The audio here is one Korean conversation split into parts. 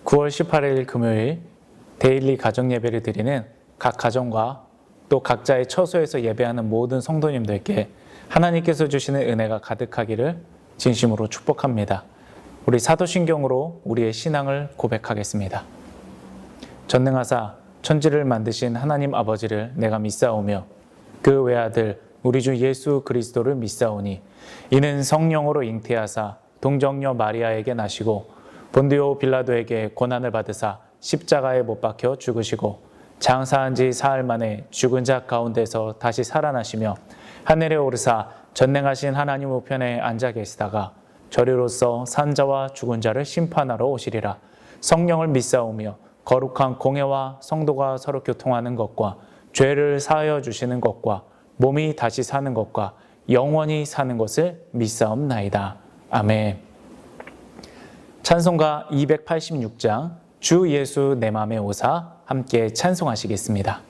9월 18일 금요일 데일리 가정 예배를 드리는 각 가정과 또 각자의 처소에서 예배하는 모든 성도님들께 하나님께서 주시는 은혜가 가득하기를 진심으로 축복합니다. 우리 사도신경으로 우리의 신앙을 고백하겠습니다. 전능하사 천지를 만드신 하나님 아버지를 내가 믿사오며 그 외아들 우리 주 예수 그리스도를 믿사오니 이는 성령으로 잉태하사 동정녀 마리아에게 나시고 본디오 빌라도에게 고난을 받으사 십자가에 못 박혀 죽으시고 장사한 지 사흘 만에 죽은 자 가운데서 다시 살아나시며 하늘에 오르사 전능하신 하나님 우편에 앉아 계시다가 저리로서 산자와 죽은 자를 심판하러 오시리라. 성령을 믿사오며 거룩한 공회와 성도가 서로 교통하는 것과 죄를 사하여 주시는 것과 몸이 다시 사는 것과 영원히 사는 것을 믿사옵나이다. 아멘. 찬송가 286장 주 예수 내 맘에 오사 함께 찬송하시겠습니다.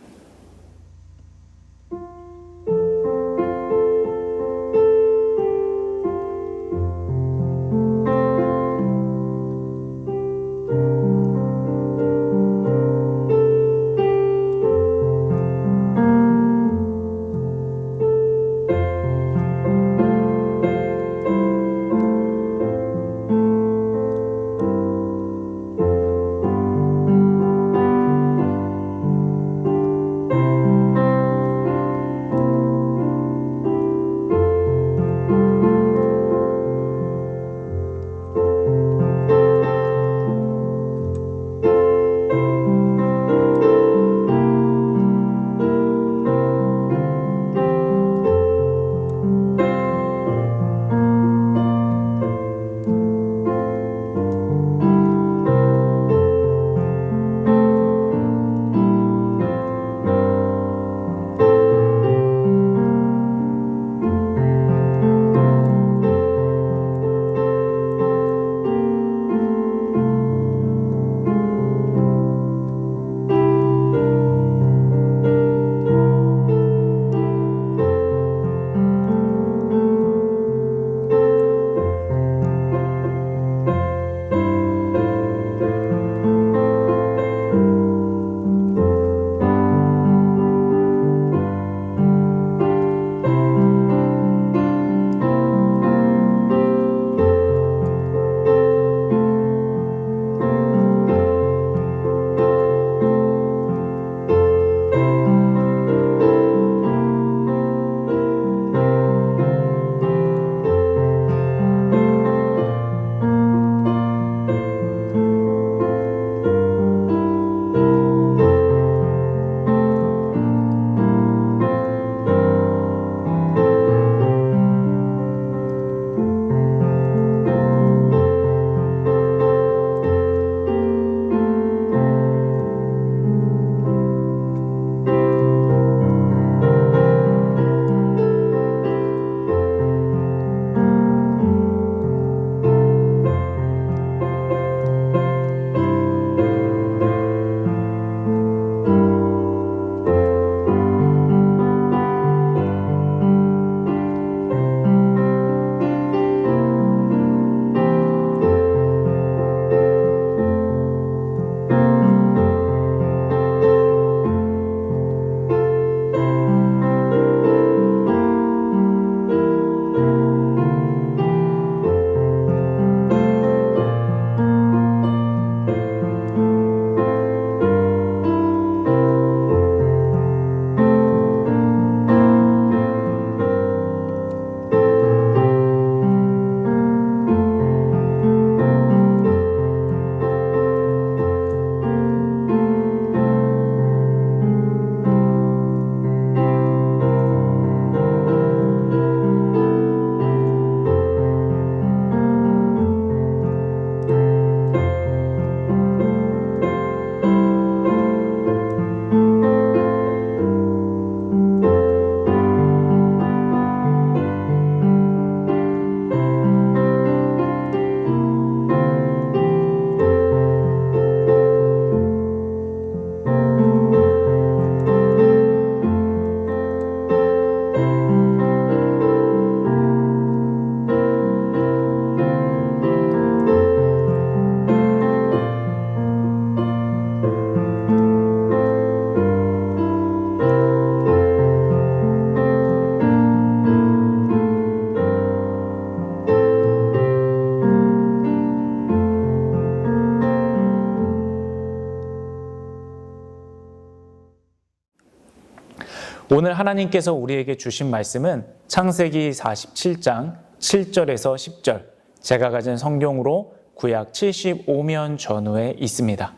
오늘 하나님께서 우리에게 주신 말씀은 창세기 47장 7절에서 10절, 제가 가진 성경으로 구약 75면 전후에 있습니다.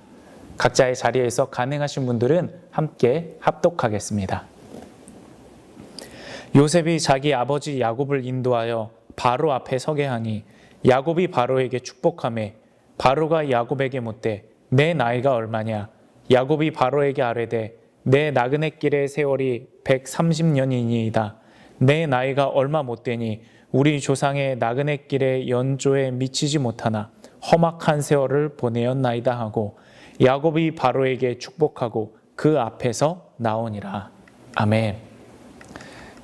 각자의 자리에서 가능하신 분들은 함께 합독하겠습니다. 요셉이 자기 아버지 야곱을 인도하여 바로 앞에 서게 하니 야곱이 바로에게 축복하매 바로가 야곱에게 묻되 내 나이가 얼마냐? 야곱이 바로에게 아뢰되 내 나그네 길의 세월이 130년이니이다. 내 나이가 얼마 못 되니 우리 조상의 나그네 길의 연조에 미치지 못하나 험악한 세월을 보내었나이다 하고 야곱이 바로에게 축복하고 그 앞에서 나오니라. 아멘.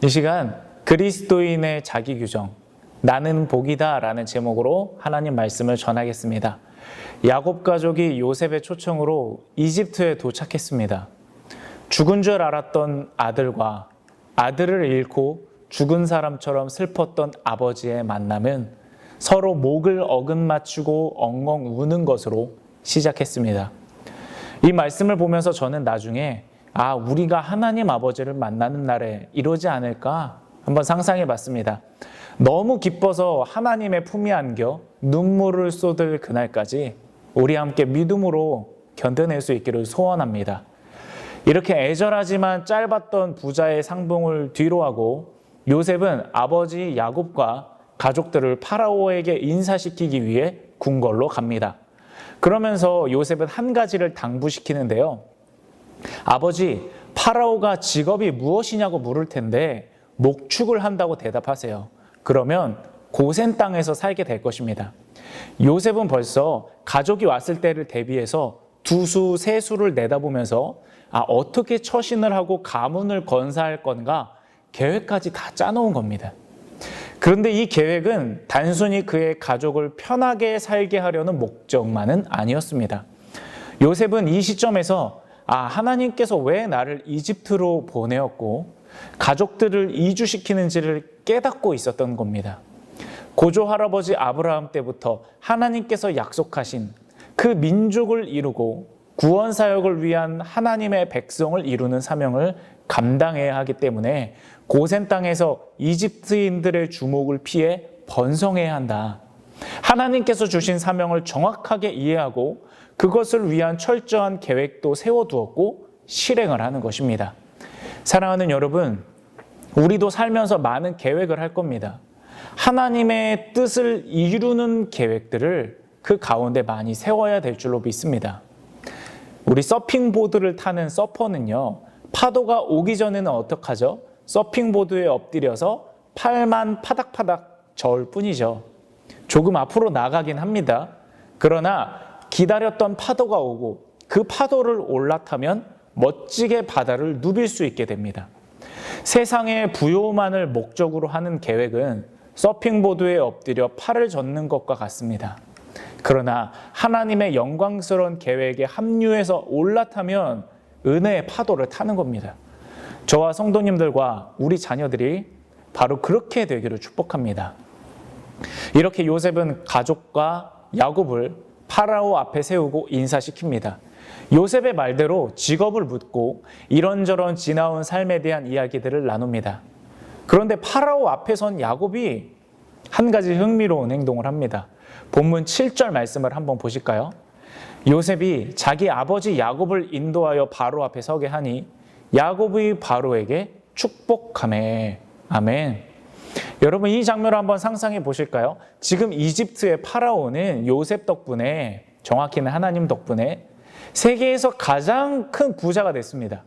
이 시간 그리스도인의 자기규정, 나는 복이다 라는 제목으로 하나님 말씀을 전하겠습니다. 야곱 가족이 요셉의 초청으로 이집트에 도착했습니다. 죽은 줄 알았던 아들과 아들을 잃고 죽은 사람처럼 슬펐던 아버지의 만남은 서로 목을 어긋맞추고 엉엉 우는 것으로 시작했습니다. 이 말씀을 보면서 저는 나중에 우리가 하나님 아버지를 만나는 날에 이러지 않을까 한번 상상해 봤습니다. 너무 기뻐서 하나님의 품에 안겨 눈물을 쏟을 그날까지 우리 함께 믿음으로 견뎌낼 수 있기를 소원합니다. 이렇게 애절하지만 짧았던 부자의 상봉을 뒤로하고 요셉은 아버지 야곱과 가족들을 파라오에게 인사시키기 위해 궁궐로 갑니다. 그러면서 요셉은 한 가지를 당부시키는데요. 아버지, 파라오가 직업이 무엇이냐고 물을 텐데 목축을 한다고 대답하세요. 그러면 고센 땅에서 살게 될 것입니다. 요셉은 벌써 가족이 왔을 때를 대비해서 두수, 세수를 내다보면서 어떻게 처신을 하고 가문을 건사할 건가 계획까지 다 짜놓은 겁니다. 그런데 이 계획은 단순히 그의 가족을 편하게 살게 하려는 목적만은 아니었습니다. 요셉은 이 시점에서 하나님께서 왜 나를 이집트로 보내었고 가족들을 이주시키는지를 깨닫고 있었던 겁니다. 고조 할아버지 아브라함 때부터 하나님께서 약속하신 그 민족을 이루고 구원 사역을 위한 하나님의 백성을 이루는 사명을 감당해야 하기 때문에 고센 땅에서 이집트인들의 주목을 피해 번성해야 한다. 하나님께서 주신 사명을 정확하게 이해하고 그것을 위한 철저한 계획도 세워두었고 실행을 하는 것입니다. 사랑하는 여러분, 우리도 살면서 많은 계획을 할 겁니다. 하나님의 뜻을 이루는 계획들을 그 가운데 많이 세워야 될 줄로 믿습니다. 우리 서핑보드를 타는 서퍼는요, 파도가 오기 전에는 어떡하죠? 서핑보드에 엎드려서 팔만 파닥파닥 저을 뿐이죠. 조금 앞으로 나가긴 합니다. 그러나 기다렸던 파도가 오고 그 파도를 올라타면 멋지게 바다를 누빌 수 있게 됩니다. 세상의 부요만을 목적으로 하는 계획은 서핑보드에 엎드려 팔을 젓는 것과 같습니다. 그러나 하나님의 영광스러운 계획에 합류해서 올라타면 은혜의 파도를 타는 겁니다. 저와 성도님들과 우리 자녀들이 바로 그렇게 되기를 축복합니다. 이렇게 요셉은 가족과 야곱을 파라오 앞에 세우고 인사시킵니다. 요셉의 말대로 직업을 묻고 이런저런 지나온 삶에 대한 이야기들을 나눕니다. 그런데 파라오 앞에 선 야곱이 한 가지 흥미로운 행동을 합니다. 본문 7절 말씀을 한번 보실까요? 요셉이 자기 아버지 야곱을 인도하여 바로 앞에 서게 하니 야곱이 바로에게 축복하매. 아멘. 여러분, 이 장면을 한번 상상해 보실까요? 지금 이집트의 파라오는 요셉 덕분에, 정확히는 하나님 덕분에 세계에서 가장 큰 부자가 됐습니다.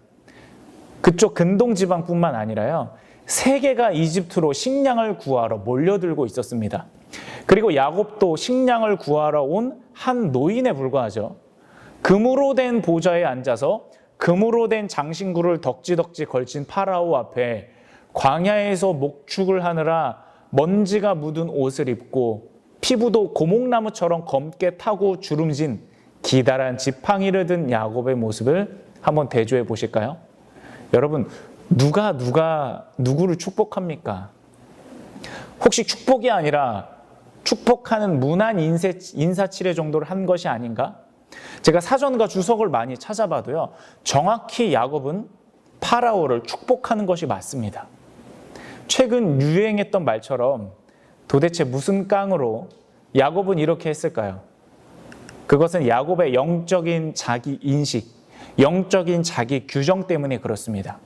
그쪽 근동 지방뿐만 아니라요, 세계가 이집트로 식량을 구하러 몰려들고 있었습니다. 그리고 야곱도 식량을 구하러 온 한 노인에 불과하죠. 금으로 된 보좌에 앉아서 금으로 된 장신구를 덕지덕지 걸친 파라오 앞에 광야에서 목축을 하느라 먼지가 묻은 옷을 입고 피부도 고목나무처럼 검게 타고 주름진 기다란 지팡이를 든 야곱의 모습을 한번 대조해 보실까요? 여러분, 누가 누구를 축복합니까? 혹시 축복이 아니라 축복하는 문안 인사치레 정도를 한 것이 아닌가? 제가 사전과 주석을 많이 찾아봐도요, 정확히 야곱은 파라오를 축복하는 것이 맞습니다. 최근 유행했던 말처럼 도대체 무슨 깡으로 야곱은 이렇게 했을까요? 그것은 야곱의 영적인 자기 인식, 영적인 자기 규정 때문에 그렇습니다.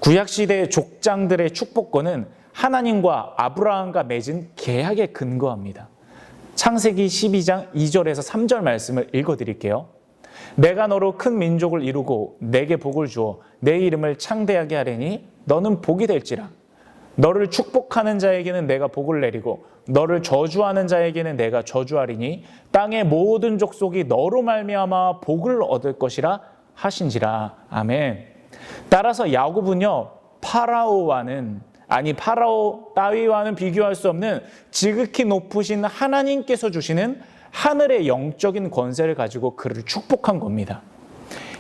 구약시대의 족장들의 축복권은 하나님과 아브라함과 맺은 계약에 근거합니다. 창세기 12장 2절에서 3절 말씀을 읽어드릴게요. 내가 너로 큰 민족을 이루고 내게 복을 주어 내 이름을 창대하게 하리니 너는 복이 될지라. 너를 축복하는 자에게는 내가 복을 내리고 너를 저주하는 자에게는 내가 저주하리니 땅의 모든 족속이 너로 말미암아 복을 얻을 것이라 하신지라. 아멘. 따라서 야곱은요, 파라오 따위와는 비교할 수 없는 지극히 높으신 하나님께서 주시는 하늘의 영적인 권세를 가지고 그를 축복한 겁니다.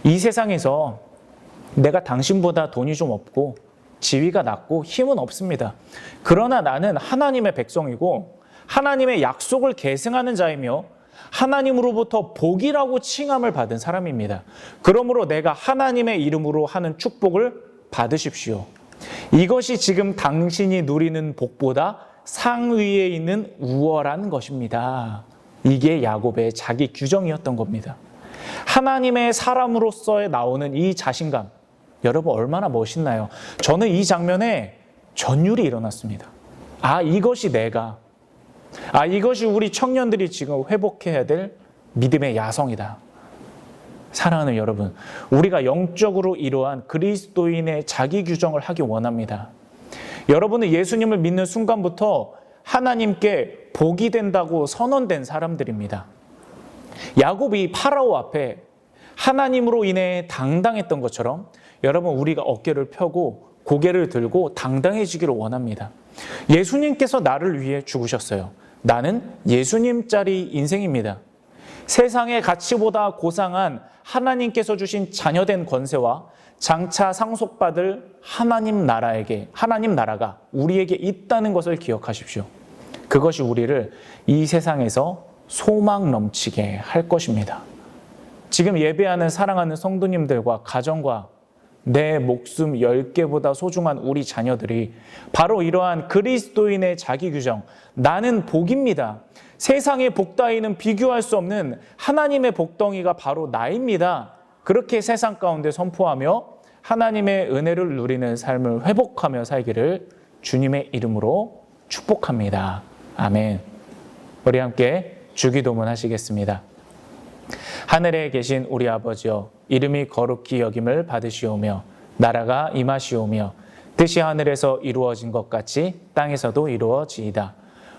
이 세상에서 내가 당신보다 돈이 좀 없고 지위가 낮고 힘은 없습니다. 그러나 나는 하나님의 백성이고 하나님의 약속을 계승하는 자이며 하나님으로부터 복이라고 칭함을 받은 사람입니다. 그러므로 내가 하나님의 이름으로 하는 축복을 받으십시오. 이것이 지금 당신이 누리는 복보다 상위에 있는 우월한 것입니다. 이게 야곱의 자기 규정이었던 겁니다. 하나님의 사람으로서 나오는 이 자신감, 여러분 얼마나 멋있나요? 저는 이 장면에 전율이 일어났습니다. 이것이 이것이 우리 청년들이 지금 회복해야 될 믿음의 야성이다. 사랑하는 여러분, 우리가 영적으로 이러한 그리스도인의 자기 규정을 하기 원합니다. 여러분은 예수님을 믿는 순간부터 하나님께 복이 된다고 선언된 사람들입니다. 야곱이 파라오 앞에 하나님으로 인해 당당했던 것처럼 여러분, 우리가 어깨를 펴고 고개를 들고 당당해지기를 원합니다. 예수님께서 나를 위해 죽으셨어요. 나는 예수님짜리 인생입니다. 세상의 가치보다 고상한 하나님께서 주신 자녀된 권세와 장차 상속받을 하나님 나라가 우리에게 있다는 것을 기억하십시오. 그것이 우리를 이 세상에서 소망 넘치게 할 것입니다. 지금 예배하는 사랑하는 성도님들과 가정과 내 목숨 10개보다 소중한 우리 자녀들이 바로 이러한 그리스도인의 자기 규정, 나는 복입니다. 세상의 복 따위는 비교할 수 없는 하나님의 복덩이가 바로 나입니다. 그렇게 세상 가운데 선포하며 하나님의 은혜를 누리는 삶을 회복하며 살기를 주님의 이름으로 축복합니다. 아멘. 우리 함께 주기도문 하시겠습니다. 하늘에 계신 우리 아버지여, 이름이 거룩히 여김을 받으시오며 나라가 임하시오며 뜻이 하늘에서 이루어진 것 같이 땅에서도 이루어지이다.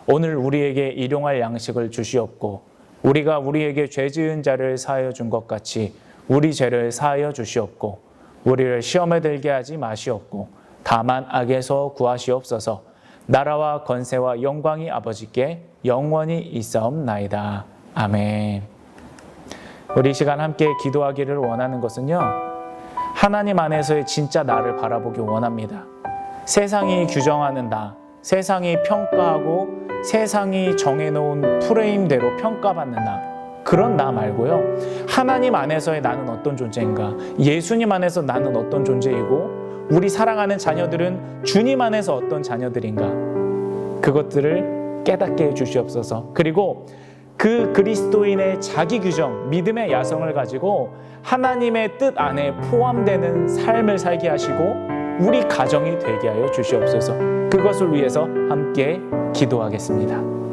오늘 우리에게 일용할 양식을 주시옵고 우리가 우리에게 죄 지은 자를 사하여 준 것 같이 우리 죄를 사하여 주시옵고 우리를 시험에 들게 하지 마시옵고 다만 악에서 구하시옵소서. 나라와 권세와 영광이 아버지께 영원히 있사옵나이다. 아멘. 우리 이 시간 함께 기도하기를 원하는 것은요, 하나님 안에서의 진짜 나를 바라보기 원합니다. 세상이 규정하는 나, 세상이 평가하고 세상이 정해놓은 프레임대로 평가받는 나, 그런 나 말고요, 하나님 안에서의 나는 어떤 존재인가, 예수님 안에서 나는 어떤 존재이고 우리 사랑하는 자녀들은 주님 안에서 어떤 자녀들인가, 그것들을 깨닫게 해주시옵소서. 그리고 그 그리스도인의 자기 규정, 믿음의 야성을 가지고 하나님의 뜻 안에 포함되는 삶을 살게 하시고 우리 가정이 되게 하여 주시옵소서. 그것을 위해서 함께 기도하겠습니다.